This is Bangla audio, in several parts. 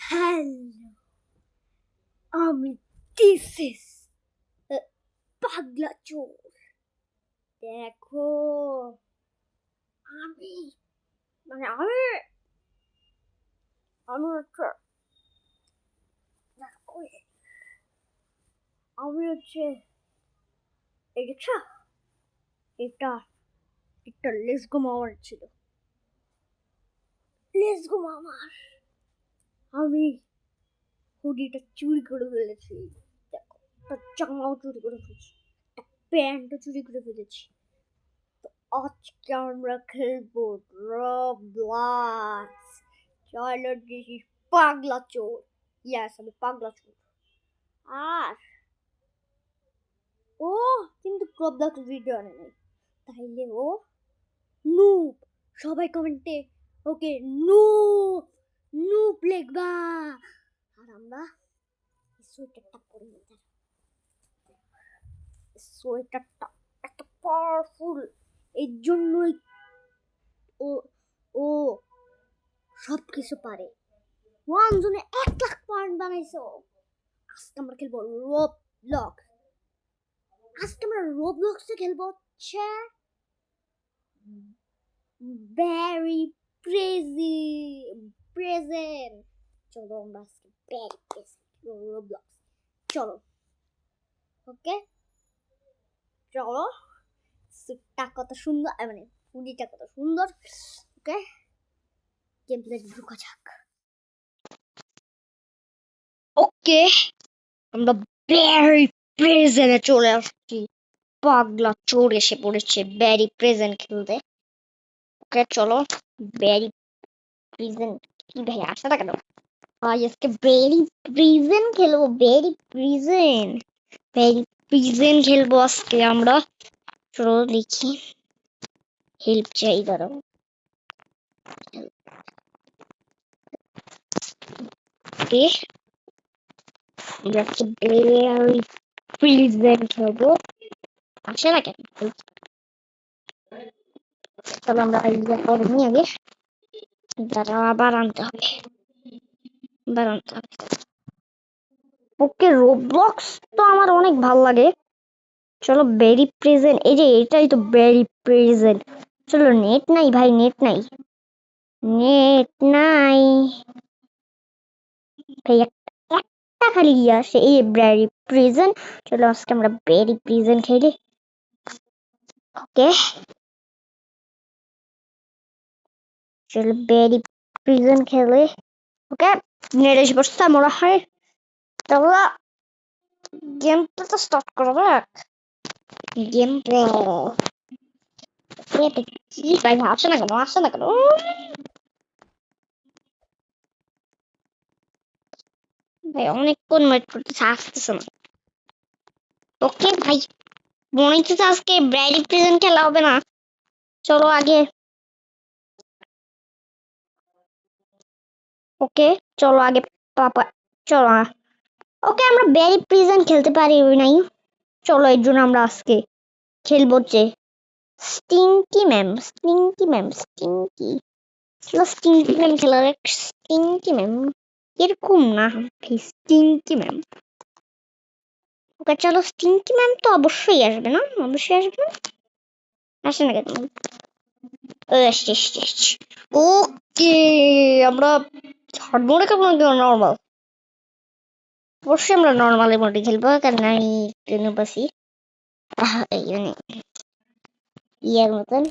হ্যালো, আমি দিস পাগলা চোর। দেখো, আমি মানে আমি আমি হচ্ছে দেখো, আমি হচ্ছে এই রিক্সা এটা একটা লেসগো মামার ছিল। লেসগো মামার আমি হুডিটা চুরি করে ফেলেছি। দেখো, তার জামাও চুরি করে ফেলেছি, প্যান্টও চুরি করে ফেলেছি। আজকে আমরা খেলবো রবলক্স। চলো দেখি পাগলা চোর। ইয়াস, আমি পাগলা চোর। আর ও কিন্তু রবলক্স ভিডিও আনে নাই, তাইলে ও নুব। সবাই কমেন্টে ওকে নুব নুব লিখবা। আর আমরা সোয়েটারটা পরে নিতে, সোয়েটারটা এত পাওয়ারফুল, এই জন্যই ও ও সব কিছু পারে। ওয়ান জোনে 1,00,000 পয়েন্ট বানাইছো। আজকে আমরা খেলবো রবলক্স। আজকে আমরা রবলক্সে খেলবো হচ্ছে ভেরি প্রেজেন্ট। চলো আমরা আজকে ভেরি প্রেজেন্ট রবলক্স। চলো, ওকে, চলো। সুটটা কত সুন্দর, মানে হুডিটা কত সুন্দর। ওকে, গেম প্লে ঢুকা যাক। ওকে, আমরা ভেরি প্রেজেন্টে চলে আসছি। পাগলা চোর এসে পড়েছে ভেরি প্রেজেন্ট খেলতে। ওকে চলো, ভেরি প্রেজেন্ট। কি ভাই আসে না কেন? আজকে ভেরি প্রেজেন্ট খেলবো। ভেরি প্রেজেন্ট খেলবো আজকে আমরা। চলো লিখি, হেল্প চাই, দাঁড়াও। ওকে, আজকে ভেরি প্রেজেন্ট খেলবো। আসে না কেন? চলো আমরা আইডিয়া করে নিই আগে। দাঁড়াও, আবার আনতে হবে। ওকে, রোবলক্স তো আমার অনেক ভালো লাগে। চলো ভেরি প্রেজেন্ট, এই যে এটাই তো ভেরি প্রেজেন্ট। চলো, নেট নাই ভাই, নেট নাই ভাই, একটা খালি ইয়ে আসে, এই ভেরি প্রেজেন্ট। চলো আজকে আমরা ভেরি প্রেজেন্ট খেলি। ওকে, চলো ভেরি প্রেজেন্ট খেলে। ওকে, নেট এসে পড়ছে মনে হয়। চলো গেম প্লে তো স্টার্ট করা যাক। গেম প্লে কি ভাই, আসে না কেন? ভাই অনেকক্ষণ ওয়েট করতেছে, আসতেছে না। ওকে ভাই, মনে হচ্ছে আজকে ব্র্যাডি প্রেজেন্ট খেলা হবে না। চলো আগে, ওকে চলো আগে পাপা, চলো। ওকে, আমরা ব্যারি প্রেজেন্ট খেলতে পারি নাই। চলো এর জন্য আমরা আজকে খেলবো যে স্টিংকি ম্যাম খেলার। স্টিংকি ম্যাম এরকম না, স্টিংকি ম্যাম। ওকে চলো, স্টিংকি ম্যাম তো অবশ্যই আসবে না? আসে না কেন? ওকে, আমরা হার্ড মোডে খেলবো নাকি নর্মাল? অবশ্যই আমরা নর্মাল মোডে খেলবো, কারণ আমি পাচ্ছি এই মানে ইয়ার মতন,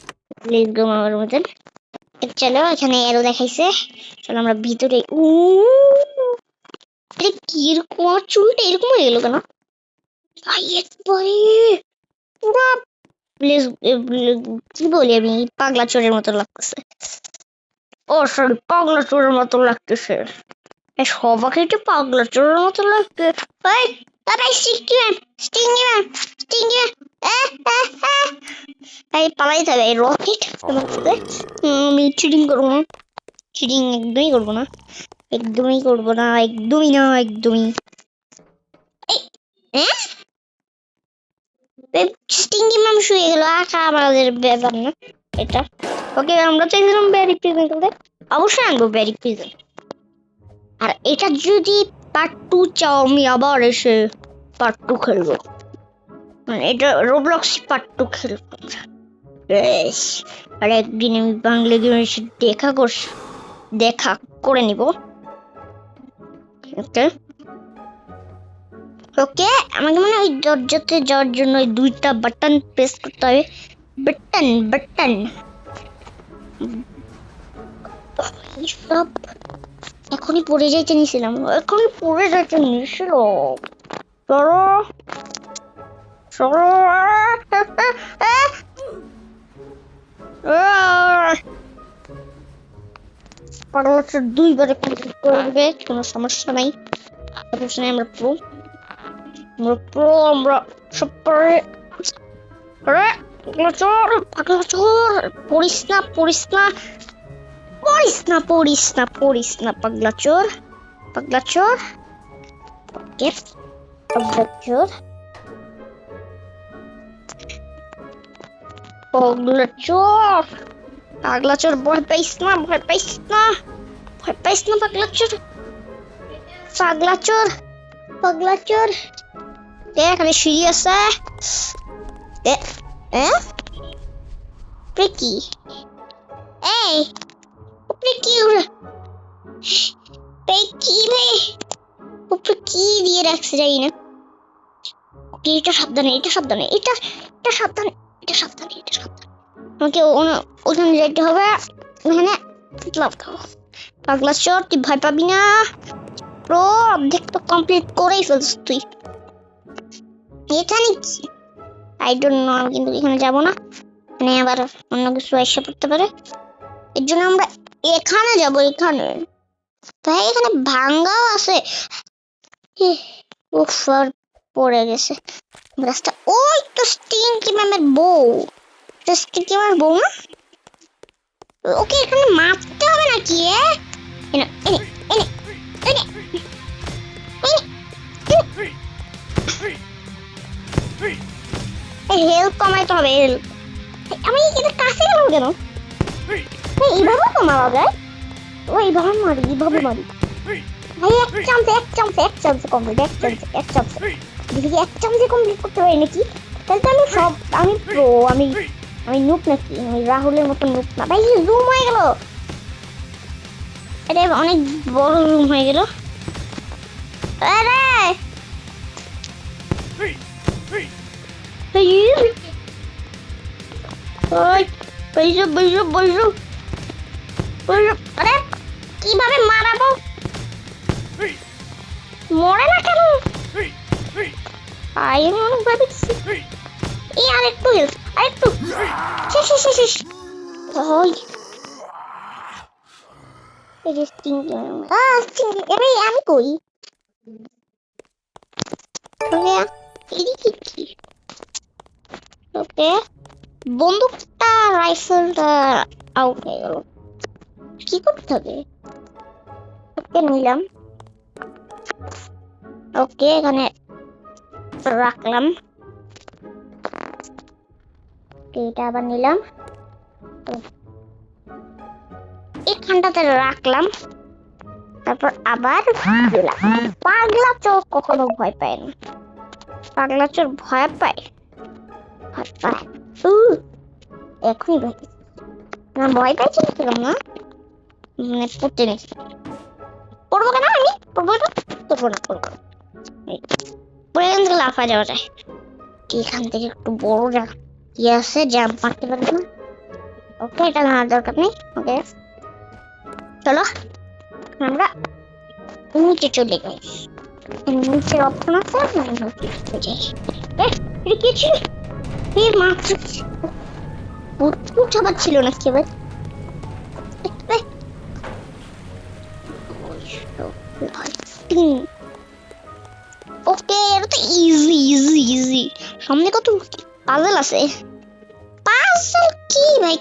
লেসগো মামার মতন। চলো, এখানে এরো দেখাইছে। চলো আমরা ভিতরে। কিরকম আমার চুলটা এরকম হয়ে গেল কেন? একবারে পুরা কি বলি আমি, পাগলা চোরের মতো লাগতেছে। ও সরি, পাগলা চোরের মতো লাগতেছে। সবাইকে একটু পাগলা চোরের মতো লাগছে। পালাইতে হবে রকেট। আমি চিটিং করবো না, চিটিং একদমই করবো না, একদমই। স্টিঙ্গি ম্যাম শুয়ে গেল, আশা আমাদের ব্যাপার না এটা। ওকে, আমরা চাইছিলাম ব্যারি প্রেজেন্ট করতে, অবশ্যই আনবো ব্যারি প্রেজেন্ট। আর এটা যদি পার্ট 2 চাও আমি আবার এসে পার্ট 2 খেলবো, মানে এটা রোবলক্স পার্ট 2 খেলবো। বেশ, আর একদিন আমি বাংলা গেমে এসে দেখা করে নিব। ওকে ওকে, আমাকে মনে হয় ওই দরজাতে যাওয়ার জন্য ওই 2টা বাটন প্রেস করতে হবে। বাটন সব এখনই পড়ে যাইতে নিয়েছিলাম, চলো চলো। পাগলাচোর 2বারে কমপ্লিট করবে, কোনো সমস্যা নাই। আমরা সব পারে। আরে পাগলাচোর পড়িস না পাগলাচোর। ওকে পাগলাচোর ভয় পাইস না পাগলাচোর। দেখ এখানে সিঁড়ি আছে। কি এই উপরে কি উপরে কি দিয়ে রাখছে যাই না। এটা সাবধানে আমাকে ওখানে যেতে হবে। ওখানে পাগলাচোর তুই ভয় পাবি না, প্রো অর্ধেক তো কমপ্লিট করেই ফেলছিস তুই। এখানে কি আই ডোন্ট নো, আমি কিন্তু এখানে যাবো না, মানে আবার অন্য কিছু এসে পড়তে পারে। এর জন্য আমরা এখানে যাবো। এখানে তাই এখানে ভাঙ্গাও আছে। উফ, আর পড়ে গেছে রাস্তা। ওই তো স্টিংকি ম্যামের বউ না? ওকে এখানে মারতে হবে নাকি? হেল্প কমাইতে হবে। আমি এটা কাছে গেলাম কেন? এইভাবে তো মারা যায়। এইভাবে মারি। ভাই এক চান্সে কমপ্লিট করতে পারি নাকি? তাহলে তো আমি প্রো, আমি নুপ নাকি? আমি রাহুলের মতো নুপ না ভাই। জুম হয়ে গেল, এটা অনেক বড় রুম হয়ে গেল। আরে আরে কিভাবে মারাবো? মরে না কেন? আরেকটু শেষ। আমি কই ওকে, বন্দুকটা রাইফেলটা আউট হয়ে গেল। কি করতে হবে? ওকে নিলাম। ওকে এখানে রাখলাম। এটা আবার নিলাম, এখানটাতে রাখলাম, তারপর আবার দিলাম। পাগলাচোর কখনো ভয় পায় না। পাগলাচোর ভয় পায়। এখনই ভয় পাইছিলাম না, মানে পড়তে নিচ্ছি। পড়বো কেন? আমি পড়বো না। পড়ে এখান থেকে লাফা যাওয়া যায়। এখান থেকে একটু বড় ইয়ে আছে, জাম্প মারতে পারবো না। ওকে, এটা নেওয়ার দরকার নেই। ওকে চলো আমরা নিচে চলে যাই। নিচের অপশন আছে, মাত্র উঠাবার ছিল না কি? ওকে, এটা তো ইজি। সামনে কত পাজল আছে। পাজল কি ভাই?